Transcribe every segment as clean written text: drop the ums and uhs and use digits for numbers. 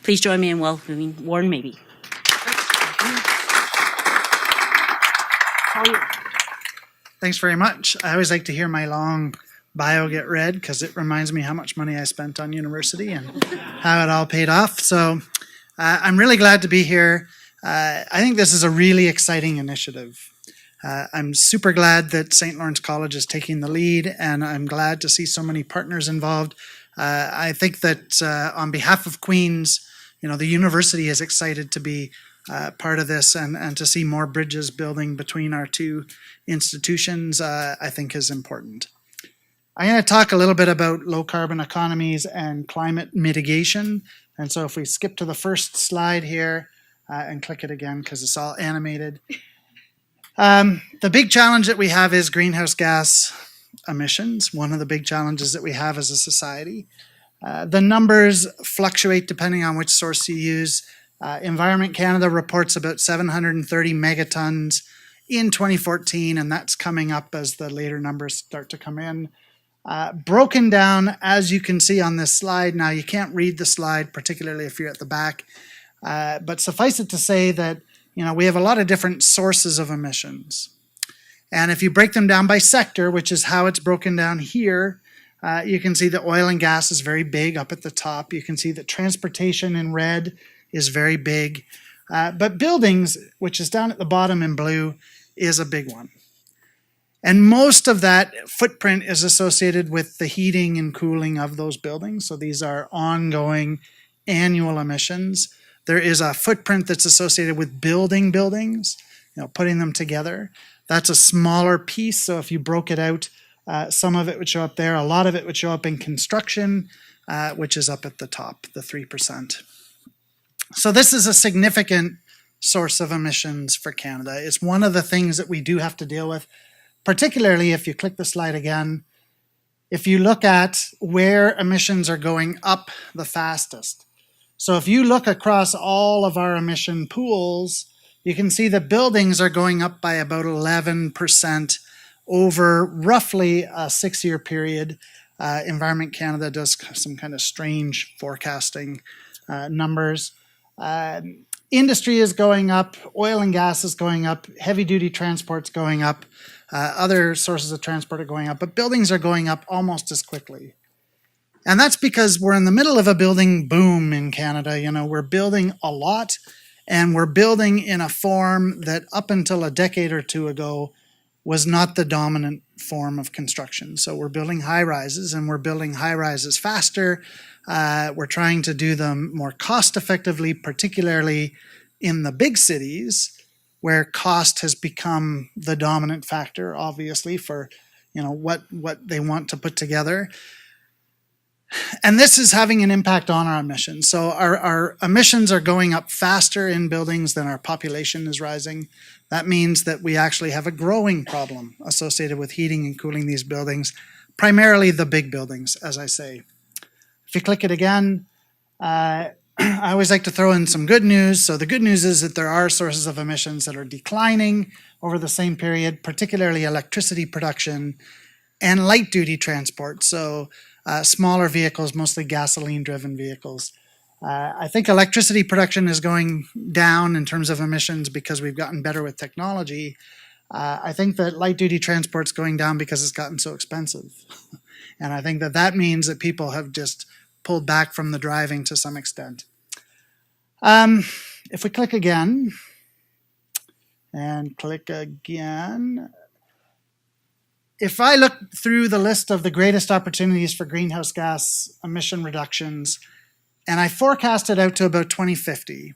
Please join me in welcoming Warren Mabee. Thanks very much. I always like to hear my long bio get read because it reminds me how much money I spent on university and how it all paid off. So I'm really glad to be here. I think this is a really exciting initiative. I'm super glad that St. Lawrence College is taking the lead, and I'm glad to see so many partners involved. I think that on behalf of Queen's, the university is excited to be part of this, and to see more bridges building between our two institutions, I think is important. I'm going to talk a little bit about low carbon economies and climate mitigation. And so if we skip to the first slide here and click it again because it's all animated. The big challenge that we have is greenhouse gas emissions, one of the big challenges that we have as a society. The numbers fluctuate depending on which source you use. Environment Canada reports about 730 megatons in 2014, and that's coming up as the later numbers start to come in. Broken down, as you can see on this slide. Now, you can't read the slide, particularly if you're at the back, but suffice it to say that we have a lot of different sources of emissions. And if you break them down by sector, which is how it's broken down here, you can see that oil and gas is very big up at the top. You can see that transportation in red is very big. But buildings, which is down at the bottom in blue, is a big one. And most of that footprint is associated with the heating and cooling of those buildings. So these are ongoing annual emissions. There is a footprint that's associated with building buildings, putting them together. That's a smaller piece. So if you broke it out, some of it would show up there. A lot of it would show up in construction, which is up at the top, the 3%. So this is a significant source of emissions for Canada. It's one of the things that we do have to deal with, particularly if you click the slide again. If you look at where emissions are going up the fastest. So if you look across all of our emission pools, you can see that buildings are going up by about 11% over roughly a 6-year period. Environment Canada does some kind of strange forecasting numbers. Industry is going up, oil and gas is going up, heavy duty transport's going up, other sources of transport are going up, but buildings are going up almost as quickly. And that's because we're in the middle of a building boom in Canada. We're building a lot, and we're building in a form that up until a decade or two ago was not the dominant form of construction. So we're building high rises, and we're building high rises faster. We're trying to do them more cost effectively, particularly in the big cities where cost has become the dominant factor, obviously, for what they want to put together. And this is having an impact on our emissions. So our emissions are going up faster in buildings than our population is rising. That means that we actually have a growing problem associated with heating and cooling these buildings, primarily the big buildings, as I say. If you click it again, I always like to throw in some good news. So the good news is that there are sources of emissions that are declining over the same period, particularly electricity production and light duty transport. So smaller vehicles, mostly gasoline-driven vehicles. I think electricity production is going down in terms of emissions because we've gotten better with technology. I think that light-duty transport's going down because it's gotten so expensive. And I think that means that people have just pulled back from the driving to some extent. If we click again, and click again, if I look through the list of the greatest opportunities for greenhouse gas emission reductions, and I forecast it out to about 2050,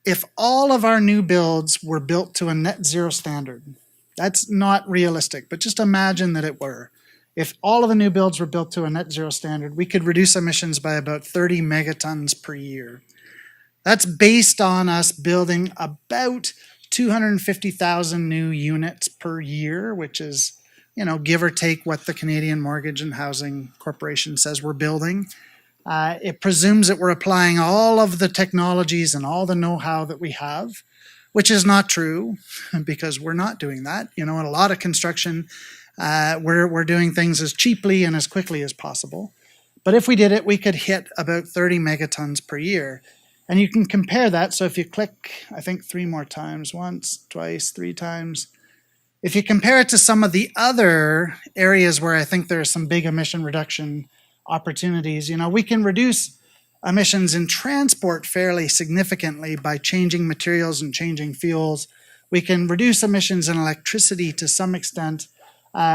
if all of our new builds were built to a net zero standard, that's not realistic, but just imagine that it were. If all of the new builds were built to a net zero standard, we could reduce emissions by about 30 megatons per year. That's based on us building about 250,000 new units per year, which is, give or take what the Canadian Mortgage and Housing Corporation says we're building. It presumes that we're applying all of the technologies and all the know-how that we have, which is not true because we're not doing that. In a lot of construction, we're doing things as cheaply and as quickly as possible. But if we did it, we could hit about 30 megatons per year. And you can compare that. So if you click, I think 3 more times, once, twice, 3 times. If you compare it to some of the other areas where I think there are some big emission reduction opportunities, we can reduce emissions in transport fairly significantly by changing materials and changing fuels. We can reduce emissions in electricity to some extent.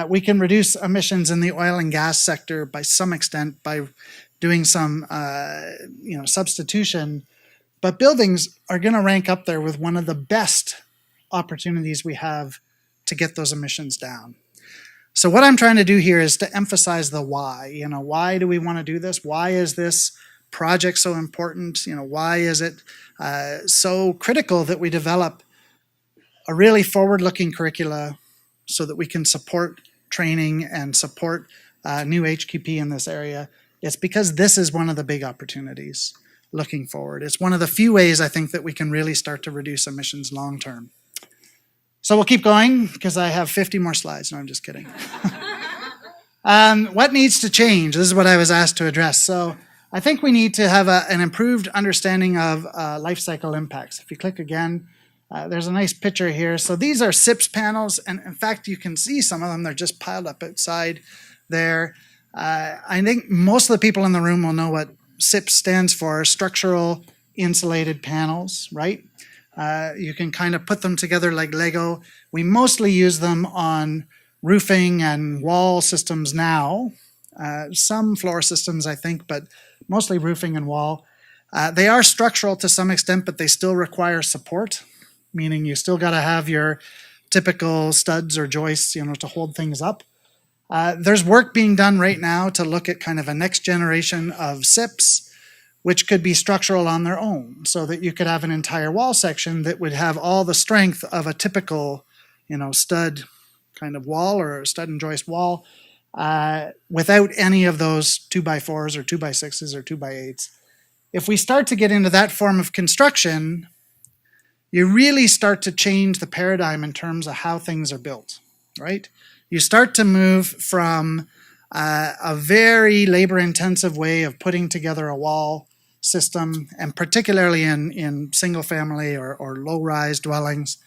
We can reduce emissions in the oil and gas sector by some extent by doing some substitution. But buildings are going to rank up there with one of the best opportunities we have to get those emissions down. So what I'm trying to do here is to emphasize the why. Why do we want to do this? Why is this project so important? Why is it so critical that we develop a really forward-looking curricula so that we can support training and support new HQP in this area? It's because this is one of the big opportunities looking forward. It's one of the few ways I think that we can really start to reduce emissions long term. So we'll keep going because I have 50 more slides. No, I'm just kidding. What needs to change? This is what I was asked to address. So I think we need to have an improved understanding of life cycle impacts. If you click again, there's a nice picture here. So these are SIPS panels, and in fact, you can see some of them. They're just piled up outside there. I think most of the people in the room will know what SIPS stands for, structural insulated panels, right? You can kind of put them together like Lego. We mostly use them on roofing and wall systems now. Some floor systems, I think, but mostly roofing and wall. They are structural to some extent, but they still require support, meaning you still got to have your typical studs or joists, to hold things up. There's work being done right now to look at kind of a next generation of SIPs, which could be structural on their own, so that you could have an entire wall section that would have all the strength of a typical, stud kind of wall or stud and joist wall, without any of those 2x4s or 2x6s or 2x8s. If we start to get into that form of construction, you really start to change the paradigm in terms of how things are built, right? You start to move from a very labor-intensive way of putting together a wall system, and particularly in single-family or low-rise dwellings,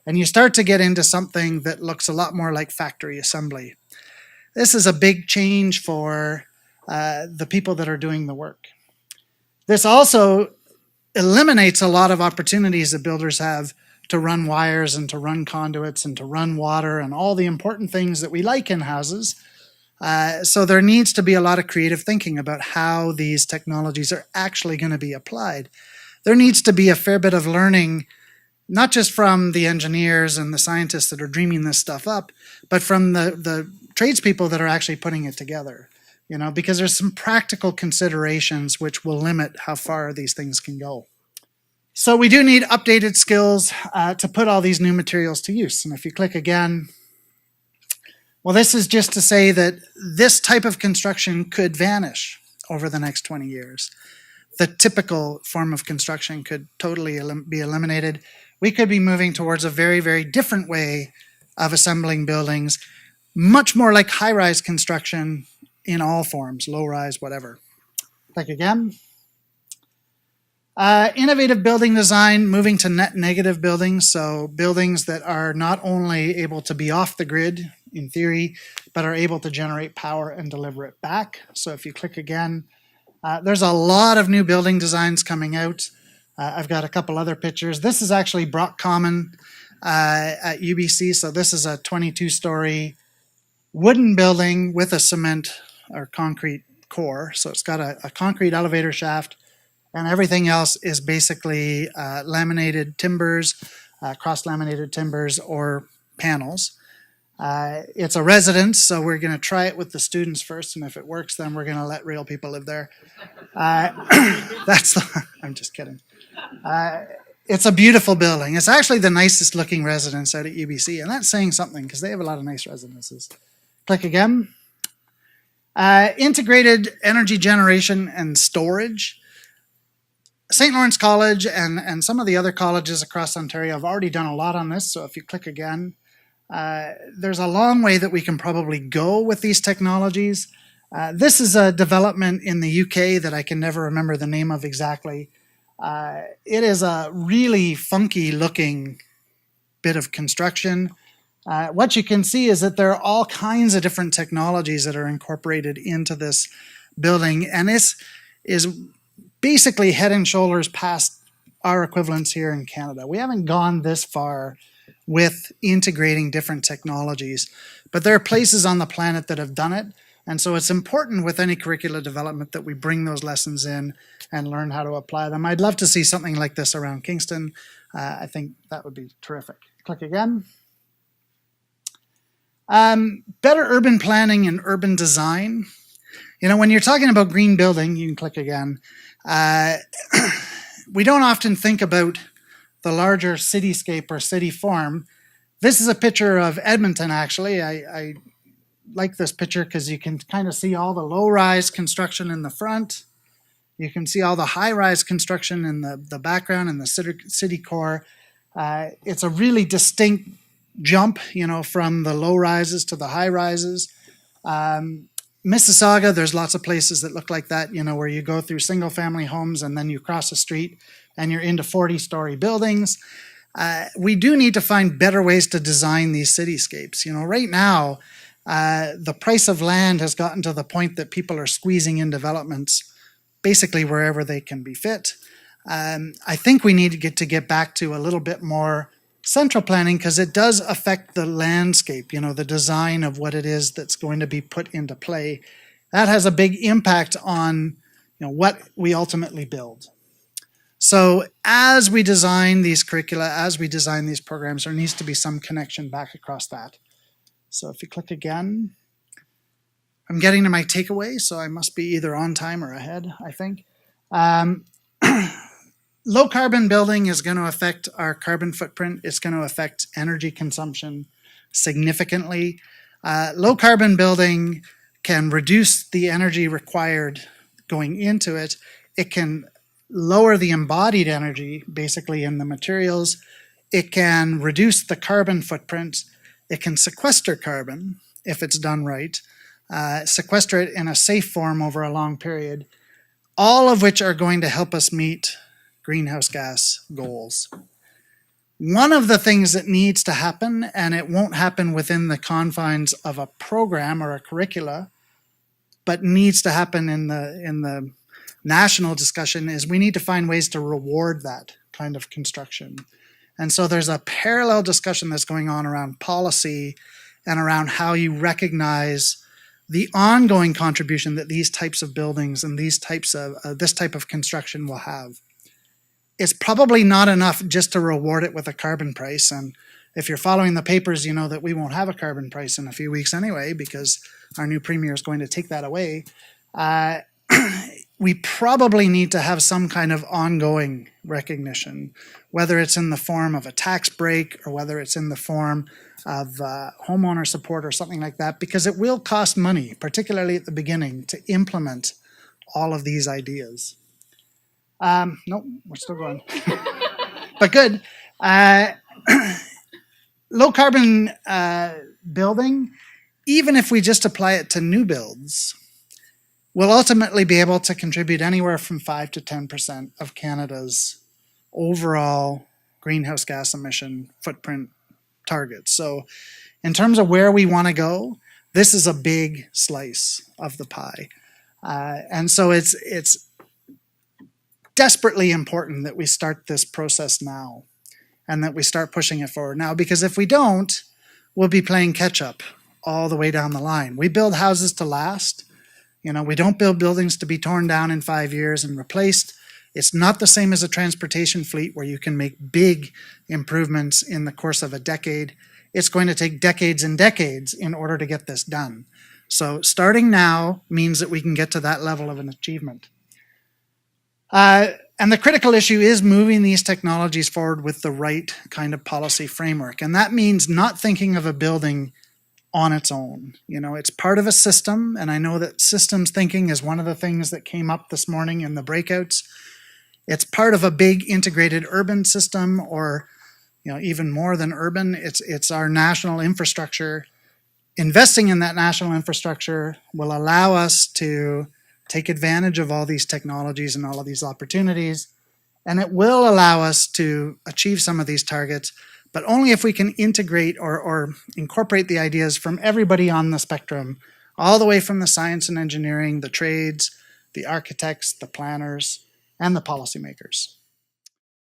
and you start to get into something that looks a lot more like factory assembly. This is a big change for the people that are doing the work. This also eliminates a lot of opportunities that builders have to run wires and to run conduits and to run water and all the important things that we like in houses. So there needs to be a lot of creative thinking about how these technologies are actually going to be applied. There needs to be a fair bit of learning, not just from the engineers and the scientists that are dreaming this stuff up, but from the tradespeople that are actually putting it together. Because there's some practical considerations which will limit how far these things can go. So we do need updated skills to put all these new materials to use. And if you click again, well, this is just to say that this type of construction could vanish over the next 20 years. The typical form of construction could totally be eliminated. We could be moving towards a very, very different way of assembling buildings, much more like high-rise construction in all forms, low-rise, whatever. Click again. Innovative building design, moving to net negative buildings, so buildings that are not only able to be off the grid, in theory, but are able to generate power and deliver it back. So if you click again, there's a lot of new building designs coming out. I've got a couple other pictures. This is actually Brock Common at UBC, so this is a 22-story wooden building with a cement or concrete core. So it's got a concrete elevator shaft, and everything else is basically laminated timbers, cross-laminated timbers or panels. It's a residence, so we're going to try it with the students first, and if it works, then we're going to let real people live there. I'm just kidding. It's a beautiful building. It's actually the nicest looking residence out at UBC, and that's saying something because they have a lot of nice residences. Click again. Integrated energy generation and storage. St. Lawrence College and some of the other colleges across Ontario have already done a lot on this, so if you click again, there's a long way that we can probably go with these technologies. This is a development in the UK that I can never remember the name of exactly. It is a really funky looking bit of construction. What you can see is that there are all kinds of different technologies that are incorporated into this building, and this is basically head and shoulders past our equivalents here in Canada. We haven't gone this far with integrating different technologies, but there are places on the planet that have done it, and so it's important with any curricula development that we bring those lessons in and learn how to apply them. I'd love to see something like this around Kingston. I think that would be terrific. Click again. Better urban planning and urban design. You know, when you're talking about green building, you can click again. We don't often think about the larger cityscape or city form. This is a picture of Edmonton, actually. I like this picture because you can kind of see all the low-rise construction in the front. You can see all the high-rise construction in the background and the city core. It's a really distinct jump, you know, from the low rises to the high rises. Mississauga, there's lots of places that look like that, you know, where you go through single family homes and then you cross the street and you're into 40-story buildings. We do need to find better ways to design these cityscapes. You know, right now, the price of land has gotten to the point that people are squeezing in developments basically wherever they can be fit. I think we need to get back to a little bit more central planning because it does affect the landscape, you know, the design of what it is that's going to be put into play. That has a big impact on, you know, what we ultimately build. So as we design these curricula, as we design these programs, there needs to be some connection back across that. So if you click again, I'm getting to my takeaway, so I must be either on time or ahead, I think. Low carbon building is going to affect our carbon footprint. It's going to affect energy consumption significantly. Low carbon building can reduce the energy required going into it. It can lower the embodied energy basically in the materials. It can reduce the carbon footprint. It can sequester carbon if it's done right, sequester it in a safe form over a long period, all of which are going to help us meet greenhouse gas goals. One of the things that needs to happen, and it won't happen within the confines of a program or a curricula, but needs to happen in the national discussion, is we need to find ways to reward that kind of construction. And so there's a parallel discussion that's going on around policy and around how you recognize the ongoing contribution that these types of buildings and these types of this type of construction will have. It's probably not enough just to reward it with a carbon price. And if you're following the papers, you know that we won't have a carbon price in a few weeks anyway, because our new premier is going to take that away. We probably need to have some kind of ongoing recognition, whether it's in the form of a tax break or whether it's in the form of homeowner support or something like that, because it will cost money, particularly at the beginning, to implement all of these ideas. Nope, we're still going. But good. Low carbon building, even if we just apply it to new builds, will ultimately be able to contribute anywhere from 5 to 10% of Canada's overall greenhouse gas emission footprint targets. So in terms of where we want to go, this is a big slice of the pie. And so it's desperately important that we start this process now and that we start pushing it forward now, because if we don't, we'll be playing catch up all the way down the line. We build houses to last. You know, we don't build buildings to be torn down in 5 years and replaced. It's not the same as a transportation fleet where you can make big improvements in the course of a decade. It's going to take decades and decades in order to get this done. So starting now means that we can get to that level of an achievement. And the critical issue is moving these technologies forward with the right kind of policy framework. And that means not thinking of a building on its own. You know, it's part of a system, and I know that systems thinking is one of the things that came up this morning in the breakouts. It's part of a big integrated urban system, or, you know, even more than urban. It's our national infrastructure. investing in that national infrastructure will allow us to take advantage of all these technologies and all of these opportunities. And it will allow us to achieve some of these targets, but only if we can integrate or incorporate the ideas from everybody on the spectrum, all the way from the science and engineering, the trades, the architects, the planners, and the policymakers.